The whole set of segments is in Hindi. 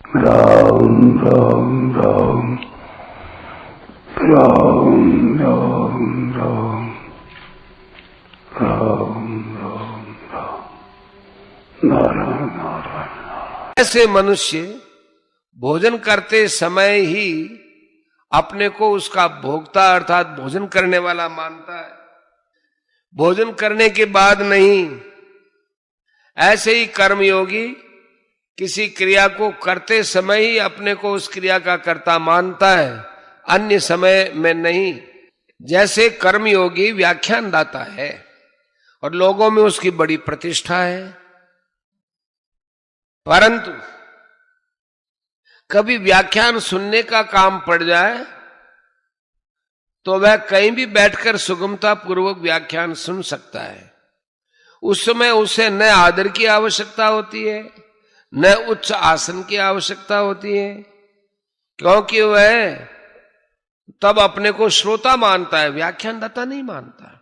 राम राम राम राम राम राम राम राम राम नारायण नारायण। ऐसे मनुष्य भोजन करते समय ही अपने को उसका भोक्ता अर्थात भोजन करने वाला मानता है, भोजन करने के बाद नहीं। ऐसे ही कर्मयोगी किसी क्रिया को करते समय ही अपने को उस क्रिया का कर्ता मानता है, अन्य समय में नहीं। जैसे कर्मयोगी व्याख्यानदाता है और लोगों में उसकी बड़ी प्रतिष्ठा है, परंतु कभी व्याख्यान सुनने का काम पड़ जाए तो वह कहीं भी बैठकर सुगमता पूर्वक व्याख्यान सुन सकता है। उस समय उसे न आदर की आवश्यकता होती है, न उच्च आसन की आवश्यकता होती है, क्योंकि वह तब अपने को श्रोता मानता है, व्याख्यानदाता नहीं मानता।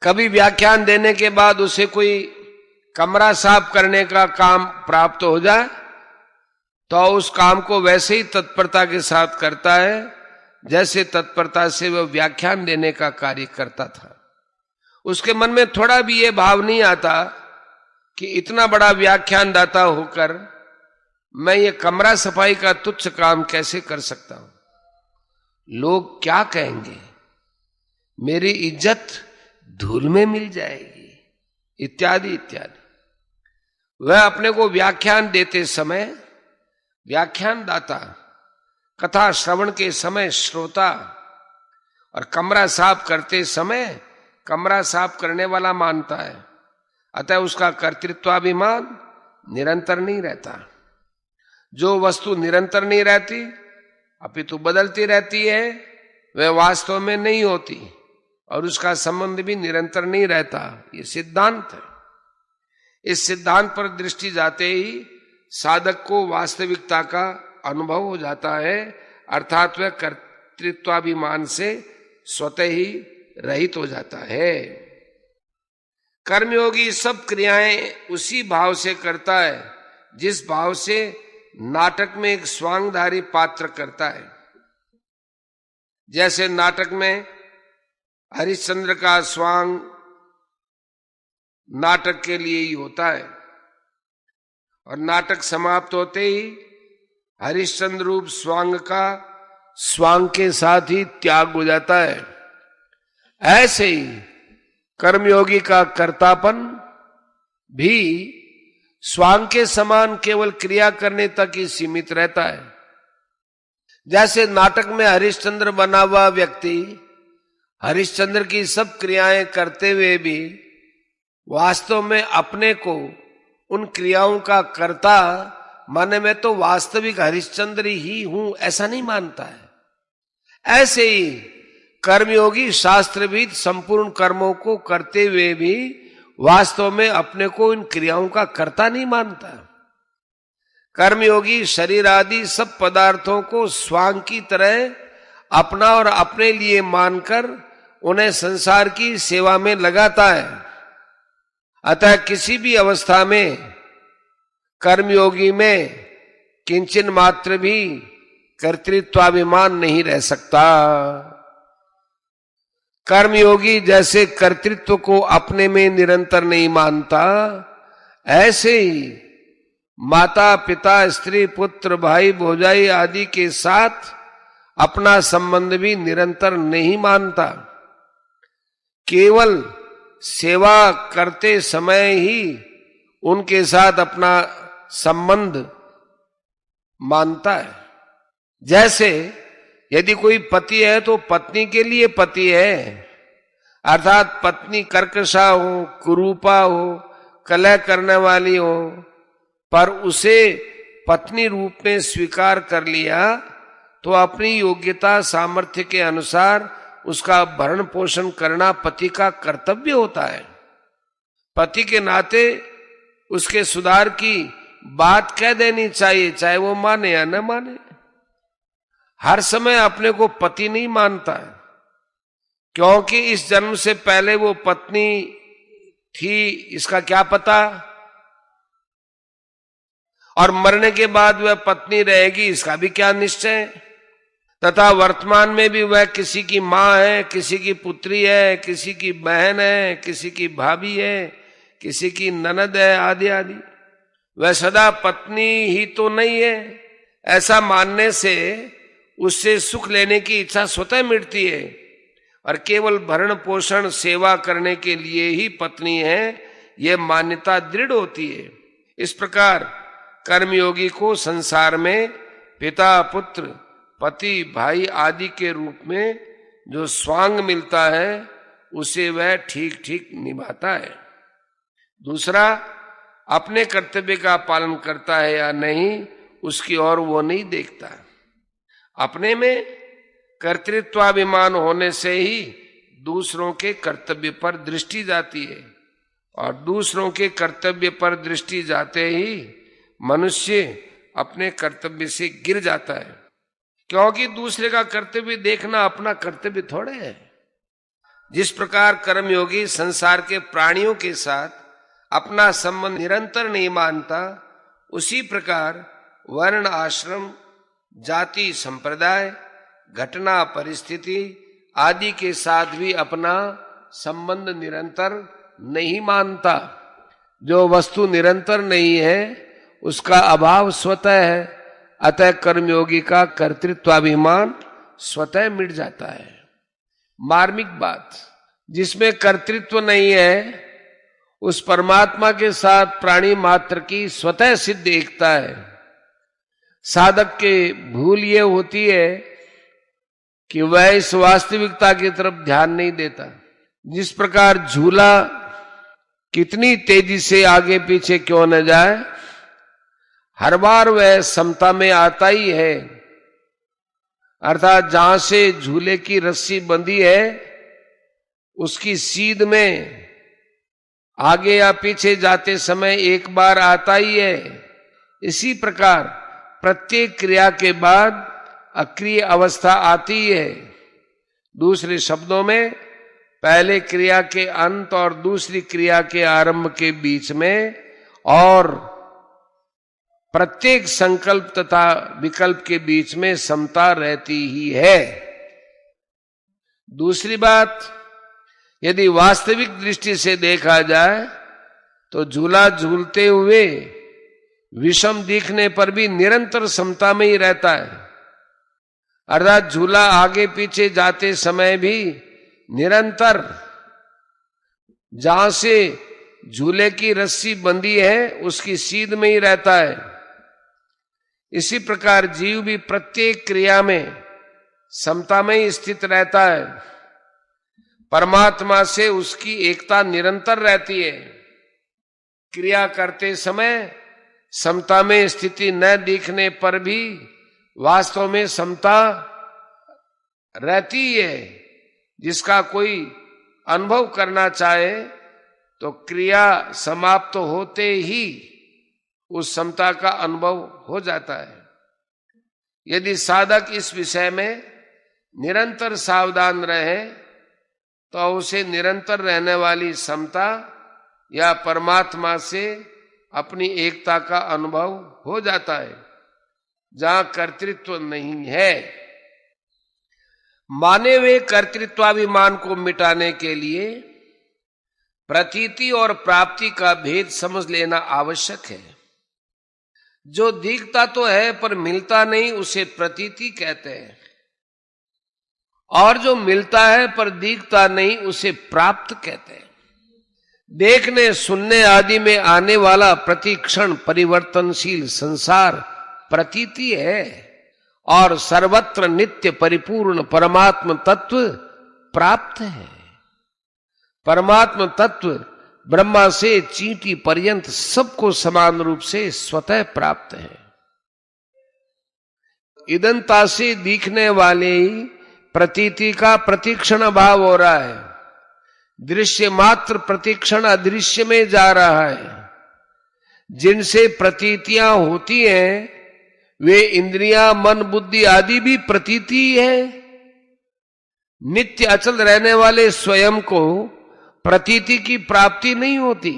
कभी व्याख्यान देने के बाद उसे कोई कमरा साफ करने का काम प्राप्त हो जाए तो उस काम को वैसे ही तत्परता के साथ करता है जैसे तत्परता से वह व्याख्यान देने का कार्य करता था। उसके मन में थोड़ा भी यह भाव नहीं आता कि इतना बड़ा व्याख्यानदाता होकर मैं ये कमरा सफाई का तुच्छ काम कैसे कर सकता हूं, लोग क्या कहेंगे, मेरी इज्जत धूल में मिल जाएगी, इत्यादि इत्यादि। वह अपने को व्याख्यान देते समय व्याख्यानदाता, कथा श्रवण के समय श्रोता और कमरा साफ करते समय कमरा साफ करने वाला मानता है। अतः उसका कर्तृत्वाभिमान निरंतर नहीं रहता। जो वस्तु निरंतर नहीं रहती अपितु बदलती रहती है वह वास्तव में नहीं होती और उसका संबंध भी निरंतर नहीं रहता। ये सिद्धांत है। इस सिद्धांत पर दृष्टि जाते ही साधक को वास्तविकता का अनुभव हो जाता है, अर्थात वह कर्तृत्वाभिमान से स्वतः ही रहित हो जाता है। कर्मयोगी सब क्रियाएं उसी भाव से करता है जिस भाव से नाटक में एक स्वांगधारी पात्र करता है। जैसे नाटक में हरिश्चंद्र का स्वांग नाटक के लिए ही होता है और नाटक समाप्त होते ही हरिश्चंद्र रूप स्वांग का स्वांग के साथ ही त्याग हो जाता है। ऐसे ही कर्मयोगी का कर्तापन भी स्वांग के समान केवल क्रिया करने तक ही सीमित रहता है। जैसे नाटक में हरिश्चंद्र बना हुआ व्यक्ति हरिश्चंद्र की सब क्रियाएं करते हुए भी वास्तव में अपने को उन क्रियाओं का कर्ता माने मैं तो वास्तविक हरिश्चंद्र ही हूं ऐसा नहीं मानता है। ऐसे ही कर्मयोगी शास्त्रविद संपूर्ण कर्मों को करते हुए भी वास्तव में अपने को इन क्रियाओं का कर्ता नहीं मानता। कर्मयोगी शरीर आदि सब पदार्थों को स्वांग की तरह अपना और अपने लिए मानकर उन्हें संसार की सेवा में लगाता है। अतः किसी भी अवस्था में कर्मयोगी में किंचन मात्र भी कर्तृत्वाभिमान नहीं रह सकता। कर्मयोगी जैसे कर्तृत्व को अपने में निरंतर नहीं मानता, ऐसे ही माता पिता स्त्री पुत्र भाई भौजाई आदि के साथ अपना संबंध भी निरंतर नहीं मानता। केवल सेवा करते समय ही उनके साथ अपना संबंध मानता है। जैसे यदि कोई पति है तो पत्नी के लिए पति है, अर्थात पत्नी कर्कशा हो, कुरूपा हो, कलह करने वाली हो, पर उसे पत्नी रूप में स्वीकार कर लिया तो अपनी योग्यता सामर्थ्य के अनुसार उसका भरण पोषण करना पति का कर्तव्य होता है। पति के नाते उसके सुधार की बात कह देनी चाहिए, चाहे वो माने या न माने। हर समय अपने को पति नहीं मानता है, क्योंकि इस जन्म से पहले वो पत्नी थी इसका क्या पता, और मरने के बाद वह पत्नी रहेगी इसका भी क्या निश्चय है? तथा वर्तमान में भी वह किसी की माँ है, किसी की पुत्री है, किसी की बहन है, किसी की भाभी है, किसी की ननद है, आदि आदि। वह सदा पत्नी ही तो नहीं है। ऐसा मानने से उससे सुख लेने की इच्छा स्वतः मिटती है और केवल भरण पोषण सेवा करने के लिए ही पत्नी है, यह मान्यता दृढ़ होती है। इस प्रकार कर्मयोगी को संसार में पिता, पुत्र, पति, भाई आदि के रूप में जो स्वांग मिलता है उसे वह ठीक ठीक निभाता है। दूसरा, अपने कर्तव्य का पालन करता है या नहीं उसकी ओर वो नहीं देखता। अपने में कर्तृत्वाभिमान होने से ही दूसरों के कर्तव्य पर दृष्टि जाती है और दूसरों के कर्तव्य पर दृष्टि जाते ही मनुष्य अपने कर्तव्य से गिर जाता है, क्योंकि दूसरे का कर्तव्य देखना अपना कर्तव्य थोड़े है। जिस प्रकार कर्मयोगी संसार के प्राणियों के साथ अपना संबंध निरंतर नहीं मानता, उसी प्रकार वर्ण, आश्रम, जाति, संप्रदाय, घटना, परिस्थिति आदि के साथ भी अपना संबंध निरंतर नहीं मानता। जो वस्तु निरंतर नहीं है उसका अभाव स्वतः है, अतः कर्मयोगी का कर्तृत्वाभिमान स्वतः मिट जाता है। मार्मिक बात, जिसमें कर्तृत्व नहीं है उस परमात्मा के साथ प्राणी मात्र की स्वतः सिद्ध एकता है। साधक के भूल ये होती है कि वह इस वास्तविकता की तरफ ध्यान नहीं देता। जिस प्रकार झूला कितनी तेजी से आगे पीछे क्यों न जाए, हर बार वह समता में आता ही है। अर्थात जहां से झूले की रस्सी बंधी है उसकी सीध में आगे या पीछे जाते समय एक बार आता ही है। इसी प्रकार प्रत्येक क्रिया के बाद अक्रिय अवस्था आती है। दूसरे शब्दों में पहले क्रिया के अंत और दूसरी क्रिया के आरंभ के बीच में और प्रत्येक संकल्प तथा विकल्प के बीच में समता रहती ही है। दूसरी बात, यदि वास्तविक दृष्टि से देखा जाए तो झूला झूलते हुए विषम दिखने पर भी निरंतर समता में ही रहता है। अर्थात झूला आगे पीछे जाते समय भी निरंतर जहां से झूले की रस्सी बंधी है उसकी सीध में ही रहता है। इसी प्रकार जीव भी प्रत्येक क्रिया में समता में ही स्थित रहता है। परमात्मा से उसकी एकता निरंतर रहती है। क्रिया करते समय समता में स्थिति न दिखने पर भी वास्तव में समता रहती है। जिसका कोई अनुभव करना चाहे तो क्रिया समाप्त होते ही उस समता का अनुभव हो जाता है। यदि साधक इस विषय में निरंतर सावधान रहे तो उसे निरंतर रहने वाली समता या परमात्मा से अपनी एकता का अनुभव हो जाता है, जहां कर्तृत्व नहीं है। माने हुए कर्तृत्वाभिमान को मिटाने के लिए प्रतीति और प्राप्ति का भेद समझ लेना आवश्यक है। जो दिखता तो है पर मिलता नहीं उसे प्रतीति कहते हैं, और जो मिलता है पर दिखता नहीं उसे प्राप्त कहते हैं। देखने, सुनने आदि में आने वाला प्रतिक्षण परिवर्तनशील संसार प्रतीति है और सर्वत्र नित्य परिपूर्ण परमात्म तत्व प्राप्त है। परमात्म तत्व ब्रह्मा से चींटी पर्यंत सबको समान रूप से स्वतः प्राप्त है। इदंता से दिखने वाले ही प्रतीति का प्रतिक्षण अभाव हो रहा है। दृश्य मात्र प्रतिक्षण अदृश्य में जा रहा है। जिनसे प्रतीतियां होती हैं वे इंद्रियां, मन, बुद्धि आदि भी प्रतीति है। नित्य अचल रहने वाले स्वयं को प्रतीति की प्राप्ति नहीं होती।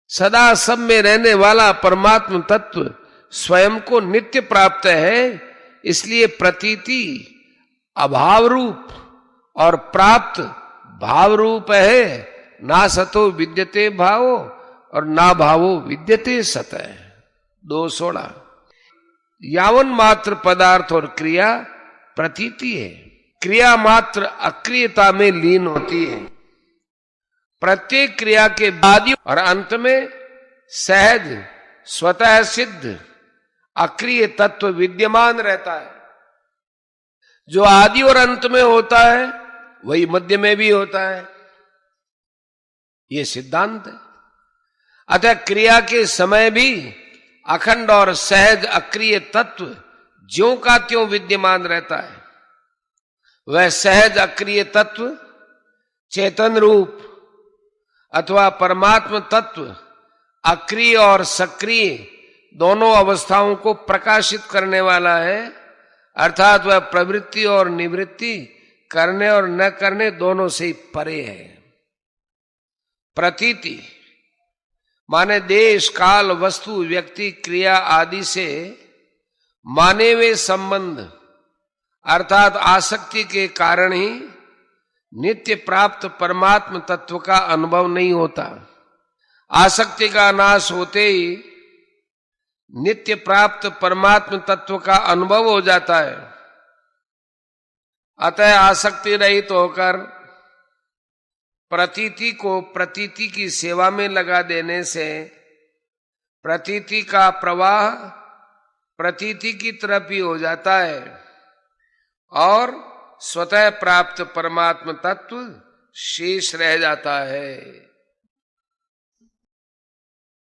सदा सब में रहने वाला परमात्म तत्व स्वयं को नित्य प्राप्त है, इसलिए प्रतीति अभाव रूप और प्राप्त भाव रूप है। ना सतो विद्यते भावो और ना भावो विद्यते सत है। 2:16। यावन मात्र पदार्थ और क्रिया प्रतीति है। क्रिया मात्र अक्रियता में लीन होती है। प्रत्येक क्रिया के आदि और अंत में सहज स्वतः सिद्ध अक्रिय तत्व विद्यमान रहता है। जो आदि और अंत में होता है वही मध्य में भी होता है, यह सिद्धांत है। अतः क्रिया के समय भी अखंड और सहज अक्रिय तत्व ज्यों का त्यों विद्यमान रहता है। वह सहज अक्रिय तत्व चेतन रूप अथवा परमात्म तत्व अक्रिय और सक्रिय दोनों अवस्थाओं को प्रकाशित करने वाला है, अर्थात वह प्रवृत्ति और निवृत्ति करने और न करने दोनों से ही परे है। प्रतीति माने देश काल वस्तु व्यक्ति क्रिया आदि से माने हुए संबंध अर्थात आसक्ति के कारण ही नित्य प्राप्त परमात्म तत्व का अनुभव नहीं होता। आसक्ति का नाश होते ही नित्य प्राप्त परमात्म तत्व का अनुभव हो जाता है। अतः आसक्ति रहित होकर प्रतीति को प्रतीति की सेवा में लगा देने से प्रतीति का प्रवाह प्रतीति की तरफ ही हो जाता है और स्वतः प्राप्त परमात्म तत्व शेष रह जाता है।